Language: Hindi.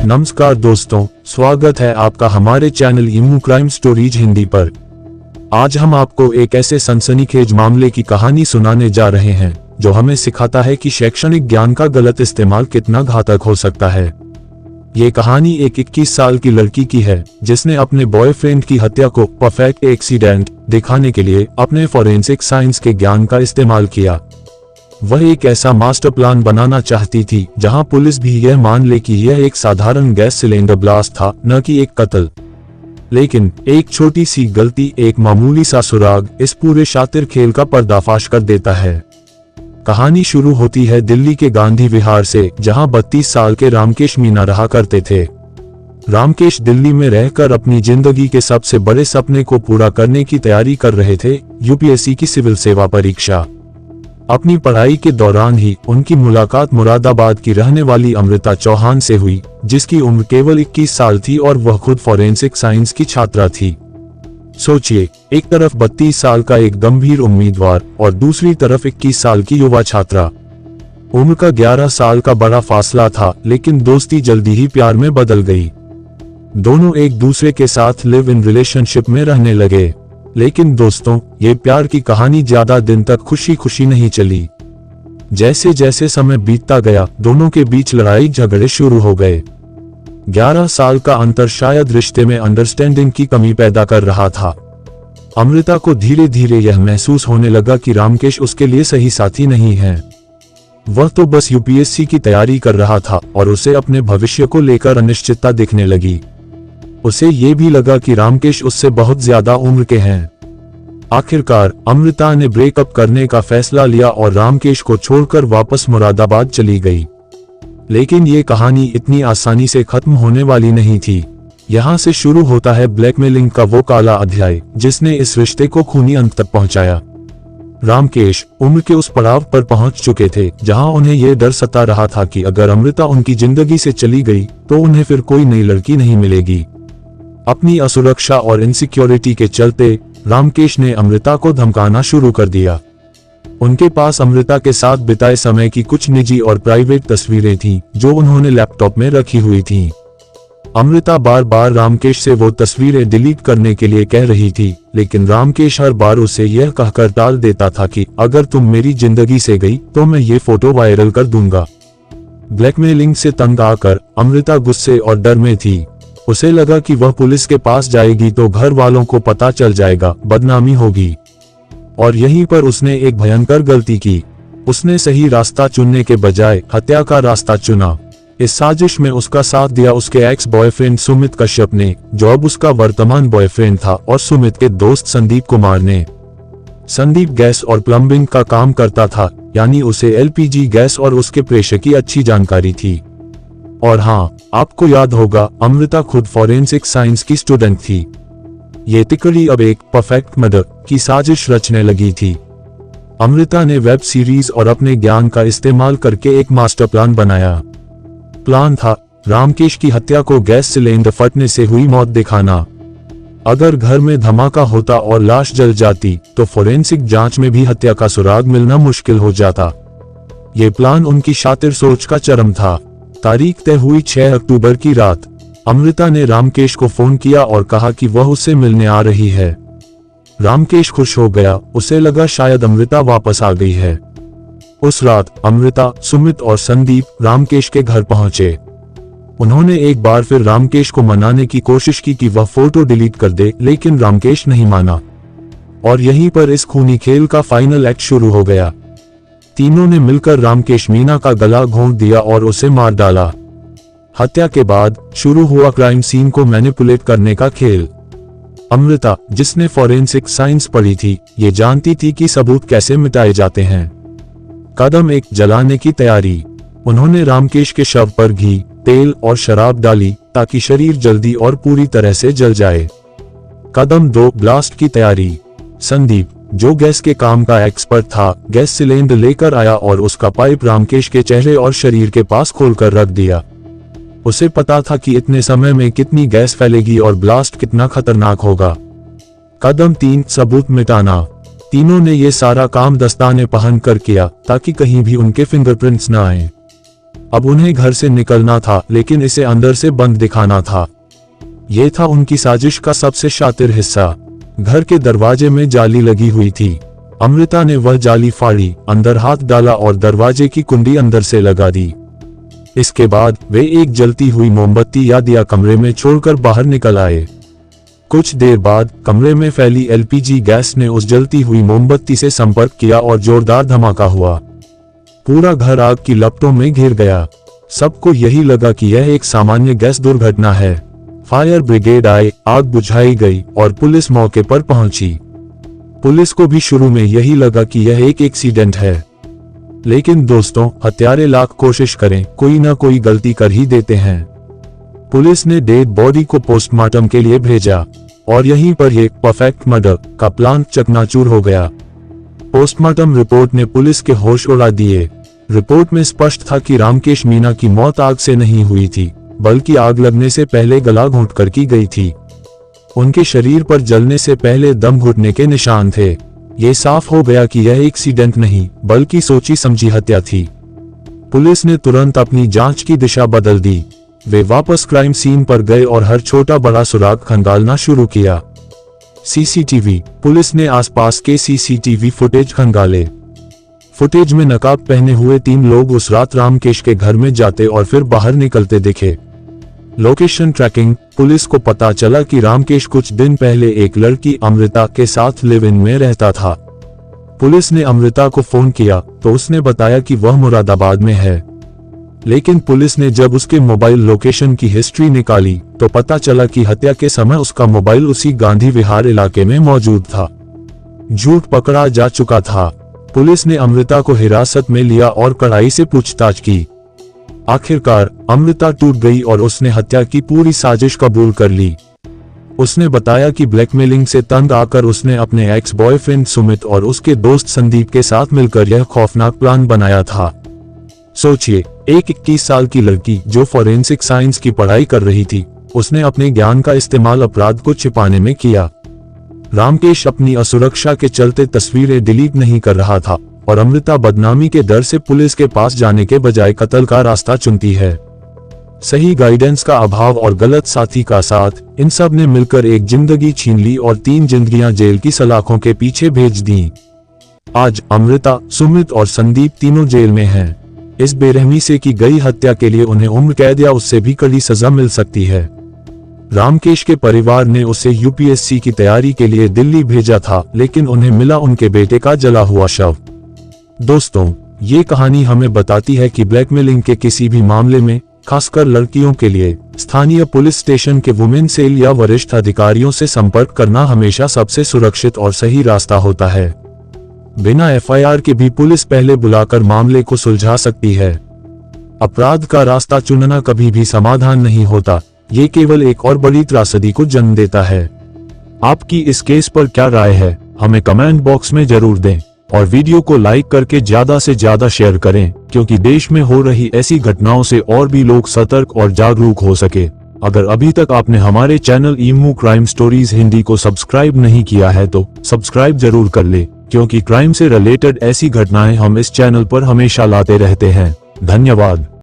नमस्कार दोस्तों, स्वागत है आपका हमारे channel emu crime stories Hindi पर। आज हम आपको एक ऐसे सनसनीखेज मामले की कहानी सुनाने जा रहे हैं जो हमें सिखाता है कि शैक्षणिक ज्ञान का गलत इस्तेमाल कितना घातक हो सकता है। ये कहानी एक 21 साल की लड़की की है जिसने अपने बॉयफ्रेंड की हत्या को परफेक्ट एक्सीडेंट दिखाने के लिए अपने फोरेंसिक साइंस के ज्ञान का इस्तेमाल किया। वह एक ऐसा मास्टर प्लान बनाना चाहती थी जहां पुलिस भी यह मान ले कि यह एक साधारण गैस सिलेंडर ब्लास्ट था, न कि एक कत्ल। लेकिन एक छोटी सी गलती, एक मामूली सा सुराग इस पूरे शातिर खेल का पर्दाफाश कर देता है। कहानी शुरू होती है दिल्ली के गांधी विहार से, जहां 32 साल के रामकेश मीना रहा करते थे। रामकेश दिल्ली में रहकर अपनी जिंदगी के सबसे बड़े सपने को पूरा करने की तैयारी कर रहे थे, यूपीएससी की सिविल सेवा परीक्षा। अपनी पढ़ाई के दौरान ही उनकी मुलाकात मुरादाबाद की रहने वाली अमृता चौहान से हुई, जिसकी उम्र केवल 21 साल थी और वह खुद फोरेंसिक साइंस की छात्रा थी। सोचिए, एक तरफ 32 साल का एक गंभीर उम्मीदवार और दूसरी तरफ 21 साल की युवा छात्रा। उम्र का 11 साल का बड़ा फासला था, लेकिन दोस्ती जल्दी ही प्यार में बदल गई। दोनों एक दूसरे के साथ लिव इन रिलेशनशिप में रहने लगे। लेकिन दोस्तों, ये प्यार की कहानी ज्यादा दिन तक खुशी खुशी नहीं चली। जैसे जैसे समय बीतता गया, दोनों के बीच लड़ाई झगड़े शुरू हो गए। 11 साल का अंतर शायद रिश्ते में अंडरस्टैंडिंग की कमी पैदा कर रहा था। अमृता को धीरे धीरे यह महसूस होने लगा कि रामकेश उसके लिए सही साथी नहीं है। वह तो बस यूपीएससी की तैयारी कर रहा था और उसे अपने भविष्य को लेकर अनिश्चितता दिखने लगी। उसे ये भी लगा कि रामकेश उससे बहुत ज्यादा उम्र के हैं। आखिरकार अमृता ने ब्रेकअप करने का फैसला लिया और रामकेश को छोड़कर वापस मुरादाबाद चली गई। लेकिन ये कहानी इतनी आसानी से खत्म होने वाली नहीं थी। यहाँ से शुरू होता है ब्लैकमेलिंग का वो काला अध्याय जिसने इस रिश्ते को खूनी अंत तक पहुंचाया। रामकेश उम्र के उस पड़ाव पर पहुंच चुके थे जहां उन्हें यह डर सता रहा था कि अगर अमृता उनकी जिंदगी से चली गई तो उन्हें फिर कोई नई लड़की नहीं मिलेगी। अपनी असुरक्षा और इनसिक्योरिटी के चलते रामकेश ने अमृता को धमकाना शुरू कर दिया। उनके पास अमृता के साथ बिताए समय की कुछ निजी और प्राइवेट तस्वीरें थीं, जो उन्होंने लैपटॉप में रखी हुई थीं। अमृता बार बार रामकेश से वो तस्वीरें डिलीट करने के लिए कह रही थी, लेकिन रामकेश हर बार उसे यह कहकर टाल देता था कि अगर तुम मेरी जिंदगी से गई तो मैं ये फोटो वायरल कर दूंगा। ब्लैकमेलिंग से तंग आकर अमृता गुस्से और डर में थी। उसे लगा कि वह पुलिस के पास जाएगी तो घर वालों को पता चल जाएगा, बदनामी होगी। और यहीं पर उसने एक भयंकर गलती की। उसने सही रास्ता चुनने के बजाय हत्या का रास्ता चुना। इस साजिश में उसका साथ दिया उसके एक्स बॉयफ्रेंड सुमित कश्यप ने, जो अब उसका वर्तमान बॉयफ्रेंड था, और सुमित के दोस्त संदीप कुमार ने। संदीप गैस और प्लम्बिंग का काम करता था, यानी उसे एलपीजी गैस और उसके प्रेशर की अच्छी जानकारी थी। और हाँ, आपको याद होगा, अमृता खुद फोरेंसिक साइंस की स्टूडेंट थी। ये तिकड़ी अब एक परफेक्ट मर्डर की साजिश रचने लगी थी। अमृता ने वेब सीरीज और अपने ज्ञान का इस्तेमाल करके एक मास्टर प्लान बनाया। प्लान था रामकेश की हत्या को गैस सिलेंडर फटने से हुई मौत दिखाना। अगर घर में धमाका होता और लाश जल जाती तो फोरेंसिक जांच में भी हत्या का सुराग मिलना मुश्किल हो जाता। ये प्लान उनकी शातिर सोच का चरम था। तारीख तय हुई 6 अक्टूबर की रात। अमृता ने रामकेश को फोन किया और कहा कि वह उससे मिलने आ रही है। रामकेश खुश हो गया, उसे लगा शायद अमृता वापस आ गई है। उस रात अमृता, सुमित और संदीप रामकेश के घर पहुंचे। उन्होंने एक बार फिर रामकेश को मनाने की कोशिश की कि वह फोटो डिलीट कर दे, लेकिन रामकेश नहीं माना। और यहीं पर इस खूनी खेल का फाइनल एक्ट शुरू हो गया। तीनों ने मिलकर रामकेश मीना का गला घोंट दिया और उसे मार डाला। हत्या के बाद शुरू हुआ क्राइम सीन को मैनिपुलेट करने का खेल। अमृता, जिसने फोरेंसिक साइंस पढ़ी थी, ये जानती थी कि सबूत कैसे मिटाए जाते हैं। कदम 1, जलाने की तैयारी। उन्होंने रामकेश के शव पर घी, तेल और शराब डाली ताकि शरीर जल्दी और पूरी तरह से जल जाए। कदम 2, ब्लास्ट की तैयारी। संदीप, जो गैस के काम का एक्सपर्ट था, गैस सिलेंडर लेकर आया और उसका पाइप रामकेश के चेहरे और शरीर के पास खोलकर रख दिया। उसे पता था कि इतने समय में कितनी गैस फैलेगी और ब्लास्ट कितना खतरनाक होगा। कदम 3, सबूत मिटाना। तीनों ने ये सारा काम दस्ताने पहनकर किया ताकि कहीं भी उनके फिंगरप्रिंट्स न आए। अब उन्हें घर से निकलना था, लेकिन इसे अंदर से बंद दिखाना था। ये था उनकी साजिश का सबसे शातिर हिस्सा। घर के दरवाजे में जाली लगी हुई थी। अमृता ने वह जाली फाड़ी, अंदर हाथ डाला और दरवाजे की कुंडी अंदर से लगा दी। इसके बाद वे एक जलती हुई मोमबत्ती या दिया कमरे में छोड़कर बाहर निकल आए। कुछ देर बाद कमरे में फैली एलपीजी गैस ने उस जलती हुई मोमबत्ती से संपर्क किया और जोरदार धमाका हुआ। पूरा घर आग की लपटों में घिर गया। सबको यही लगा कि यह एक सामान्य गैस दुर्घटना है। फायर ब्रिगेड आए, आग बुझाई गई और पुलिस मौके पर पहुंची। पुलिस को भी शुरू में यही लगा कि यह एक एक्सीडेंट है, लेकिन दोस्तों, हत्यारे लाख कोशिश करें, कोई ना कोई गलती कर ही देते हैं। पुलिस ने डेड बॉडी को पोस्टमार्टम के लिए भेजा और यहीं पर एक परफेक्ट मर्डर का प्लान चकनाचूर हो गया। पोस्टमार्टम रिपोर्ट ने पुलिस के होश उड़ा दिए। रिपोर्ट में स्पष्ट था कि रामकेश मीणा की मौत आग से नहीं हुई थी, बल्कि आग लगने से पहले गला घोंटकर की गई थी। उनके शरीर पर जलने से पहले दम घुटने के निशान थे। ये साफ हो गया कि यह एक्सीडेंट नहीं, बल्कि सोची समझी हत्या थी। पुलिस ने तुरंत अपनी जांच की दिशा बदल दी। वे वापस क्राइम सीन पर गए और हर छोटा बड़ा सुराग खंगालना शुरू किया। सीसीटीवी। पुलिस ने आसपास के सीसीटीवी फुटेज खंगाले। फुटेज में नकाब पहने हुए 3 लोग उस रात रामकेश के घर में जाते और फिर बाहर निकलते दिखे। Location tracking. पुलिस को पता चला कि रामकेश कुछ दिन पहले एक लड़की अमृता के साथ लिव इन में रहता था। पुलिस ने अमृता को फोन किया तो उसने बताया कि वह मुरादाबाद में है, लेकिन पुलिस ने जब उसके मोबाइल लोकेशन की हिस्ट्री निकाली तो पता चला कि हत्या के समय उसका मोबाइल उसी गांधी विहार इलाके में मौजूद था। झूठ पकड़ा जा चुका था। पुलिस ने अमृता को हिरासत में लिया और कड़ाई से पूछताछ की। आखिरकार अमृता टूट गई और उसने हत्या की पूरी साजिश कबूल कर ली। उसने बताया कि ब्लैकमेलिंग से तंग आकर उसने अपने एक्स बॉयफ्रेंड सुमित और उसके दोस्त संदीप के साथ मिलकर यह खौफनाक प्लान बनाया था। सोचिए, एक 21 साल की लड़की जो फॉरेंसिक साइंस की पढ़ाई कर रही थी, उसने अपने ज्ञान का इस्तेमाल अपराध को छिपाने में किया। रामकेश अपनी असुरक्षा के चलते तस्वीरें डिलीट नहीं कर रहा था और अमृता बदनामी के डर से पुलिस के पास जाने के बजाय कत्ल का रास्ता चुनती है। सही गाइडेंस का अभाव और गलत साथी का साथ, इन सब ने मिलकर एक जिंदगी छीन ली और 3 जिंदगियां जेल की सलाखों के पीछे भेज दी। आज अमृता, सुमित और संदीप तीनों जेल में हैं। इस बेरहमी से की गई हत्या के लिए उन्हें उम्र कैद या उससे भी कड़ी सजा मिल सकती है। रामकेश के परिवार ने उसे यूपीएससी की तैयारी के लिए दिल्ली भेजा था, लेकिन उन्हें मिला उनके बेटे का जला हुआ शव। दोस्तों, ये कहानी हमें बताती है कि ब्लैकमेलिंग के किसी भी मामले में, खासकर लड़कियों के लिए, स्थानीय पुलिस स्टेशन के वुमेन सेल या वरिष्ठ अधिकारियों से संपर्क करना हमेशा सबसे सुरक्षित और सही रास्ता होता है। बिना एफआईआर के भी पुलिस पहले बुलाकर मामले को सुलझा सकती है। अपराध का रास्ता चुनना कभी भी समाधान नहीं होता, ये केवल एक और बड़ी त्रासदी को जन्म देता है। आपकी इस केस पर क्या राय है, हमें कमेंट बॉक्स में जरूर दें और वीडियो को लाइक करके ज्यादा से ज्यादा शेयर करें, क्योंकि देश में हो रही ऐसी घटनाओं से और भी लोग सतर्क और जागरूक हो सके। अगर अभी तक आपने हमारे चैनल ईमू क्राइम स्टोरीज हिंदी को सब्सक्राइब नहीं किया है तो सब्सक्राइब जरूर कर ले, क्योंकि क्राइम से रिलेटेड ऐसी घटनाएं हम इस चैनल पर हमेशा लाते रहते हैं। धन्यवाद।